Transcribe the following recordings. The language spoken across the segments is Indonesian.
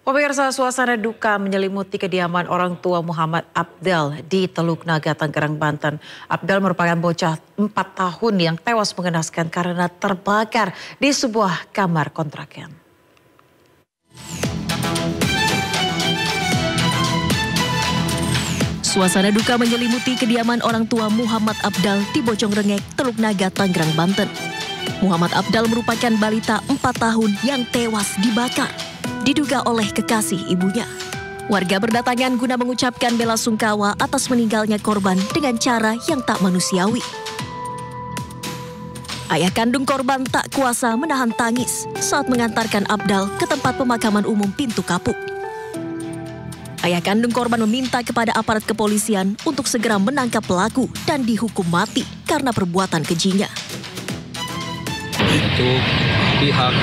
Pemirsa, suasana duka menyelimuti kediaman orang tua Muhammad Abdal di Teluk Naga, Tangerang, Banten. Abdal merupakan bocah 4 tahun yang tewas mengenaskan karena terbakar di sebuah kamar kontrakan. Suasana duka menyelimuti kediaman orang tua Muhammad Abdal di Bojong-Rengek, Teluk Naga, Tangerang, Banten. Muhammad Abdal merupakan balita 4 tahun yang tewas dibakar, diduga oleh kekasih ibunya. Warga berdatangan guna mengucapkan bela sungkawa atas meninggalnya korban dengan cara yang tak manusiawi. Ayah kandung korban tak kuasa menahan tangis saat mengantarkan Abdal ke tempat pemakaman umum Pintu Kapuk. Ayah kandung korban meminta kepada aparat kepolisian untuk segera menangkap pelaku dan dihukum mati karena perbuatan kejinya. Untuk pihak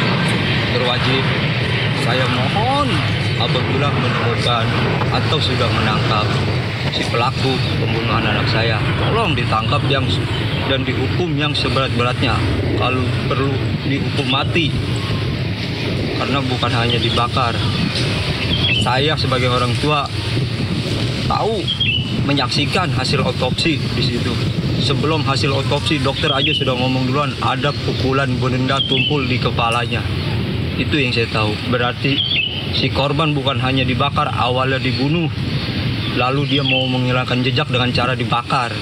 berwajib, saya mohon apabila menemukan atau sudah menangkap si pelaku pembunuhan anak saya, tolong ditangkap dan dihukum yang seberat-beratnya. Kalau perlu dihukum mati, karena bukan hanya dibakar. Saya sebagai orang tua tahu, menyaksikan hasil otopsi di situ. Sebelum hasil otopsi, dokter aja sudah ngomong duluan ada pukulan benda tumpul di kepalanya. Itu yang saya tahu. Berarti si korban bukan hanya dibakar, awalnya dibunuh, lalu dia mau menghilangkan jejak dengan cara dibakar.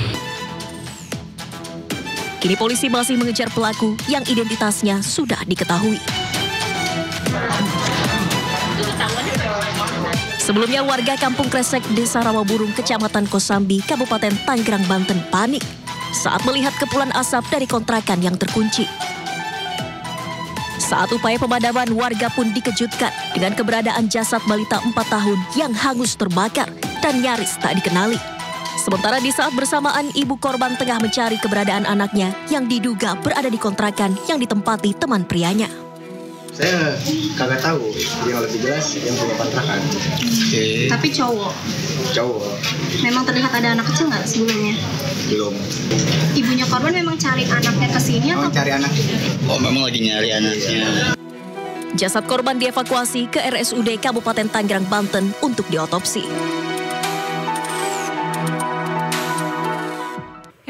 Kini polisi masih mengejar pelaku yang identitasnya sudah diketahui. Sebelumnya warga Kampung Kresek, Desa Rawaburung, Kecamatan Kosambi, Kabupaten Tangerang, Banten panik saat melihat kepulan asap dari kontrakan yang terkunci. Saat upaya pemadaman, warga pun dikejutkan dengan keberadaan jasad balita 4 tahun yang hangus terbakar dan nyaris tak dikenali. Sementara di saat bersamaan, ibu korban tengah mencari keberadaan anaknya yang diduga berada di kontrakan yang ditempati teman prianya. Saya kagak tahu, yang lebih jelas yang punya kontrakan. Tapi cowok? Cowok. Memang terlihat ada anak kecil nggak sebelumnya? Belum. Ibunya korban memang cari anaknya ke sini atau? Cari anaknya. Oh, memang lagi nyari anaknya. Jasad korban dievakuasi ke RSUD Kabupaten Tangerang, Banten untuk diotopsi.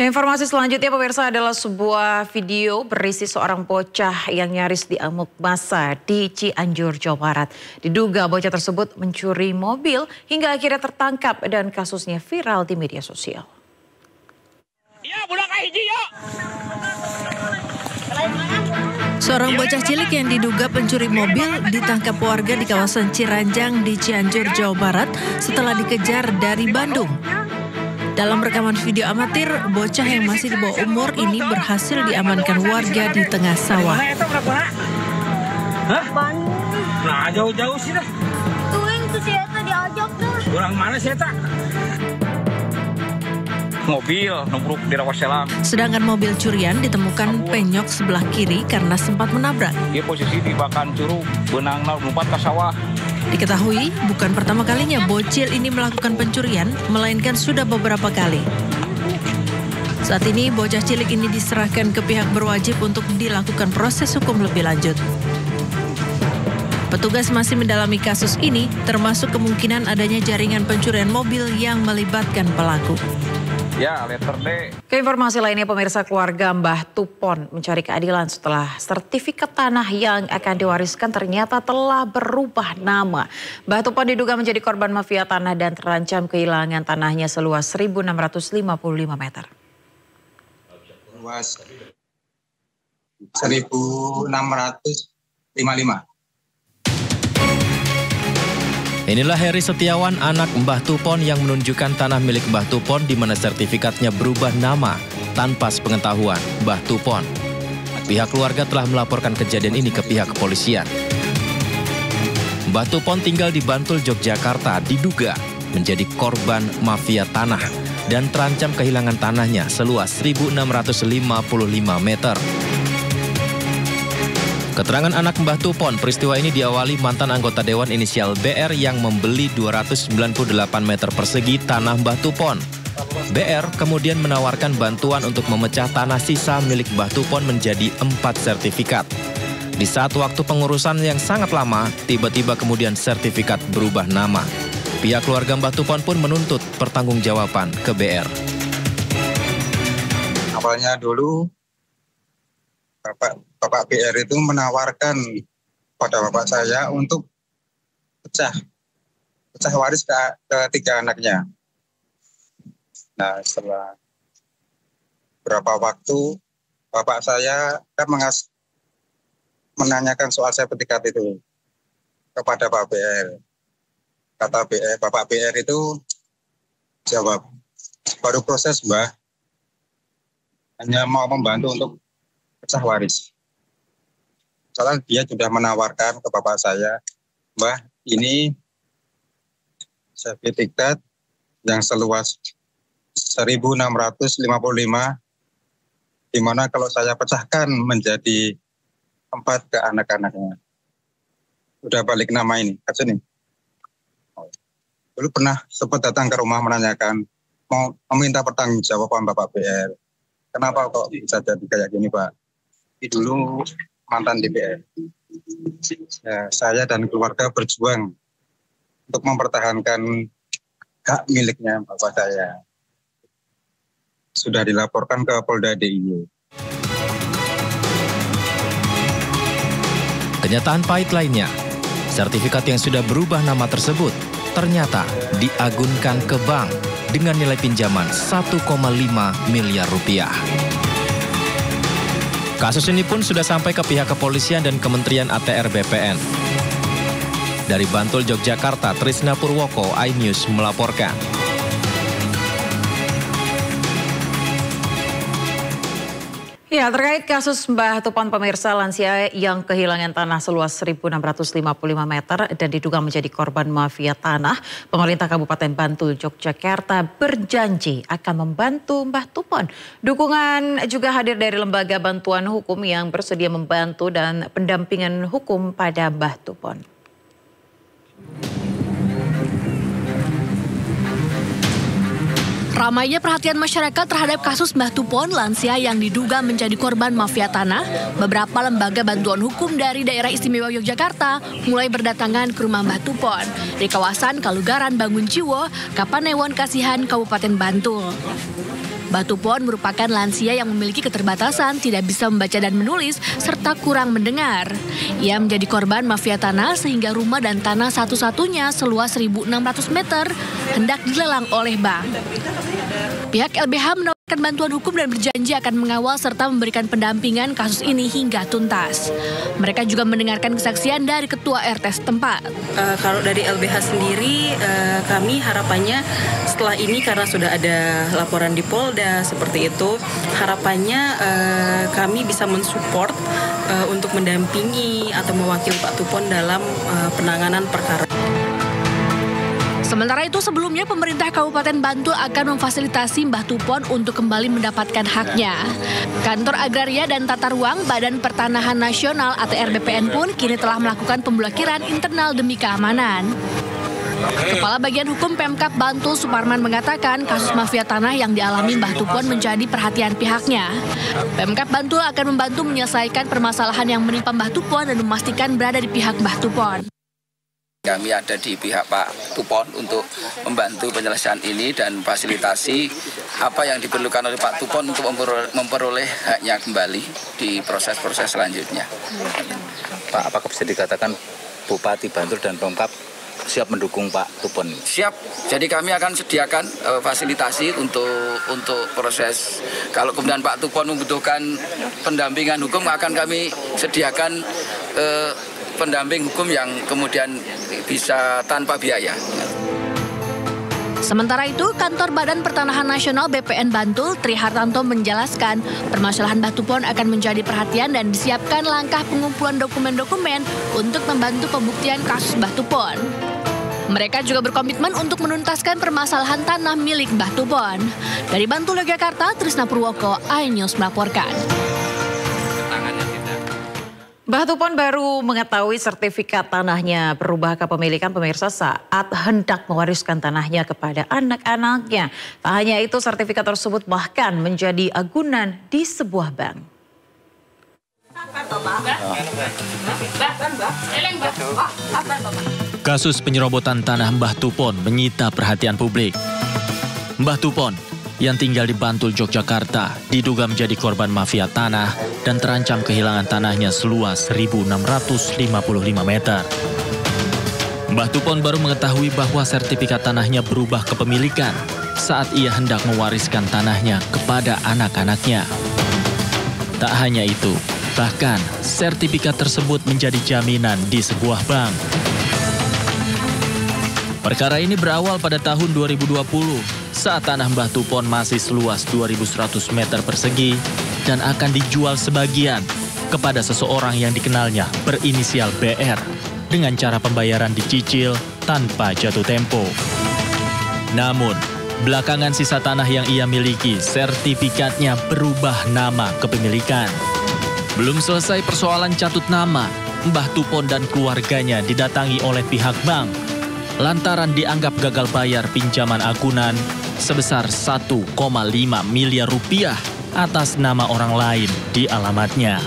Informasi selanjutnya pemirsa adalah sebuah video berisi seorang bocah yang nyaris diamuk massa di Cianjur, Jawa Barat. Diduga bocah tersebut mencuri mobil hingga akhirnya tertangkap dan kasusnya viral di media sosial. Seorang bocah cilik yang diduga pencuri mobil ditangkap warga di kawasan Ciranjang di Cianjur, Jawa Barat setelah dikejar dari Bandung. Dalam rekaman video amatir, bocah yang masih di bawah umur ini berhasil diamankan warga di tengah sawah. Hah? Nah, jauh-jauh sih dah. Tuh si Eta diajak tuh. Orang mana si Eta? Mobil nubruk di rawaselang. Sedangkan mobil curian ditemukan penyok sebelah kiri karena sempat menabrak. Dia posisi di bakan curug, benang lompat ke sawah. Diketahui bukan pertama kalinya bocil ini melakukan pencurian, melainkan sudah beberapa kali. Saat ini bocah cilik ini diserahkan ke pihak berwajib untuk dilakukan proses hukum lebih lanjut. Petugas masih mendalami kasus ini, termasuk kemungkinan adanya jaringan pencurian mobil yang melibatkan pelaku. Ya, letter D. Ke informasi lainnya pemirsa, keluarga Mbah Tupon mencari keadilan setelah sertifikat tanah yang akan diwariskan ternyata telah berubah nama. Mbah Tupon diduga menjadi korban mafia tanah dan terancam kehilangan tanahnya seluas 1.655 meter. Luas 1.655. Inilah Heri Setiawan, anak Mbah Tupon yang menunjukkan tanah milik Mbah Tupon di mana sertifikatnya berubah nama tanpa sepengetahuan Mbah Tupon. Pihak keluarga telah melaporkan kejadian ini ke pihak kepolisian. Mbah Tupon tinggal di Bantul, Yogyakarta, diduga menjadi korban mafia tanah dan terancam kehilangan tanahnya seluas 1.655 meter. Keterangan anak Mbah Tupon, peristiwa ini diawali mantan anggota Dewan inisial BR yang membeli 298 meter persegi tanah Mbah Tupon. BR kemudian menawarkan bantuan untuk memecah tanah sisa milik Mbah Tupon menjadi 4 sertifikat. Di saat waktu pengurusan yang sangat lama, tiba-tiba kemudian sertifikat berubah nama. Pihak keluarga Mbah Tupon pun menuntut pertanggungjawaban ke BR. Awalnya dulu Bapak BR itu menawarkan pada bapak saya untuk pecah waris ke tiga anaknya. Nah, setelah berapa waktu bapak saya kan menanyakan soal sertifikat itu kepada Pak BR. Kata BR, Bapak BR itu jawab, baru proses Mbah, hanya mau membantu untuk pecah waris. Soalnya dia sudah menawarkan ke bapak saya, Mbah, ini sertifikat yang seluas 1.655, di mana kalau saya pecahkan menjadi 4 ke anak-anaknya. Udah balik nama ini, ke sini. Dulu pernah sempat datang ke rumah menanyakan, mau meminta pertanggungjawaban Bapak BR. Kenapa kok bisa jadi kayak gini, Pak? Ini dulu mantan DPR. Ya, saya dan keluarga berjuang untuk mempertahankan hak miliknya bapak saya. Sudah dilaporkan ke Polda DIY. Kenyataan pahit lainnya, sertifikat yang sudah berubah nama tersebut ternyata diagunkan ke bank dengan nilai pinjaman 1,5 miliar rupiah. Kasus ini pun sudah sampai ke pihak kepolisian dan Kementerian ATR BPN. Dari Bantul, Yogyakarta, Trisna Purwoko, iNews melaporkan. Ya, terkait kasus Mbah Tupon pemirsa lansia yang kehilangan tanah seluas 1.655 meter dan diduga menjadi korban mafia tanah, pemerintah Kabupaten Bantul, Yogyakarta berjanji akan membantu Mbah Tupon. Dukungan juga hadir dari lembaga bantuan hukum yang bersedia membantu dan pendampingan hukum pada Mbah Tupon. Ramainya perhatian masyarakat terhadap kasus Mbah Tupon lansia yang diduga menjadi korban mafia tanah, beberapa lembaga bantuan hukum dari daerah istimewa Yogyakarta mulai berdatangan ke rumah Mbah Tupon di kawasan Kalugaran Bangunjiwo, Kapanewon Kasihan, Kabupaten Bantul. Mbah Tupon merupakan lansia yang memiliki keterbatasan, tidak bisa membaca dan menulis, serta kurang mendengar. Ia menjadi korban mafia tanah sehingga rumah dan tanah satu-satunya seluas 1.600 meter hendak dilelang oleh bank. Pihak LBH menawarkan bantuan hukum dan berjanji akan mengawal serta memberikan pendampingan kasus ini hingga tuntas. Mereka juga mendengarkan kesaksian dari Ketua RT setempat. Kalau dari LBH sendiri, kami harapannya setelah ini karena sudah ada laporan di Polda seperti itu, harapannya kami bisa mensupport untuk mendampingi atau mewakili Pak Tupon dalam penanganan perkara. Sementara itu sebelumnya pemerintah Kabupaten Bantul akan memfasilitasi Mbah Tupon untuk kembali mendapatkan haknya. Kantor Agraria dan Tata Ruang Badan Pertanahan Nasional ATR BPN pun kini telah melakukan pemblokiran internal demi keamanan. Kepala Bagian Hukum Pemkab Bantul Suparman mengatakan kasus mafia tanah yang dialami Mbah Tupon menjadi perhatian pihaknya. Pemkab Bantul akan membantu menyelesaikan permasalahan yang menimpa Mbah Tupon dan memastikan berada di pihak Mbah Tupon. Kami ada di pihak Pak Tupon untuk membantu penyelesaian ini dan fasilitasi apa yang diperlukan oleh Pak Tupon untuk memperoleh haknya kembali di proses-proses selanjutnya. Pak, apakah bisa dikatakan Bupati Bantul dan Pemkab siap mendukung Pak Tupon? Siap. Jadi kami akan sediakan fasilitasi untuk proses. Kalau kemudian Pak Tupon membutuhkan pendampingan hukum, akan kami sediakan pendamping hukum yang kemudian bisa tanpa biaya. Sementara itu, Kantor Badan Pertanahan Nasional BPN Bantul, Tri Hartanto menjelaskan permasalahan Mbah Tupon akan menjadi perhatian dan disiapkan langkah pengumpulan dokumen-dokumen untuk membantu pembuktian kasus Mbah Tupon. Mereka juga berkomitmen untuk menuntaskan permasalahan tanah milik Mbah Tupon. Dari Bantul, Yogyakarta, Trisna Purwoko, iNews melaporkan. Mbah Tupon baru mengetahui sertifikat tanahnya berubah kepemilikan pemirsa saat hendak mewariskan tanahnya kepada anak-anaknya. Tak hanya itu, sertifikat tersebut bahkan menjadi agunan di sebuah bank. Kasus penyerobotan tanah Mbah Tupon menyita perhatian publik. Mbah Tupon yang tinggal di Bantul, Yogyakarta, diduga menjadi korban mafia tanah dan terancam kehilangan tanahnya seluas 1.655 meter. Mbah Tupon baru mengetahui bahwa sertifikat tanahnya berubah kepemilikan saat ia hendak mewariskan tanahnya kepada anak-anaknya. Tak hanya itu, bahkan sertifikat tersebut menjadi jaminan di sebuah bank. Perkara ini berawal pada tahun 2020 saat tanah Mbah Tupon masih seluas 2.100 meter persegi dan akan dijual sebagian kepada seseorang yang dikenalnya berinisial BR dengan cara pembayaran dicicil tanpa jatuh tempo. Namun, belakangan sisa tanah yang ia miliki, sertifikatnya berubah nama kepemilikan. Belum selesai persoalan catut nama, Mbah Tupon dan keluarganya didatangi oleh pihak bank lantaran dianggap gagal bayar pinjaman akunan sebesar 1,5 miliar rupiah atas nama orang lain di alamatnya.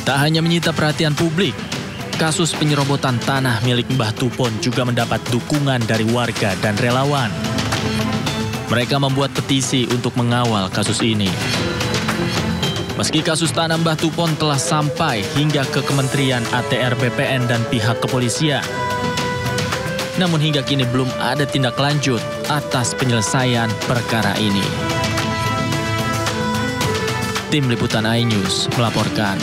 Tak hanya menyita perhatian publik, kasus penyerobotan tanah milik Mbah Tupon juga mendapat dukungan dari warga dan relawan. Mereka membuat petisi untuk mengawal kasus ini. Meski kasus tanah Mbah Tupon telah sampai hingga ke Kementerian ATR BPN dan pihak kepolisian, namun hingga kini belum ada tindak lanjut atas penyelesaian perkara ini. Tim Liputan iNews melaporkan.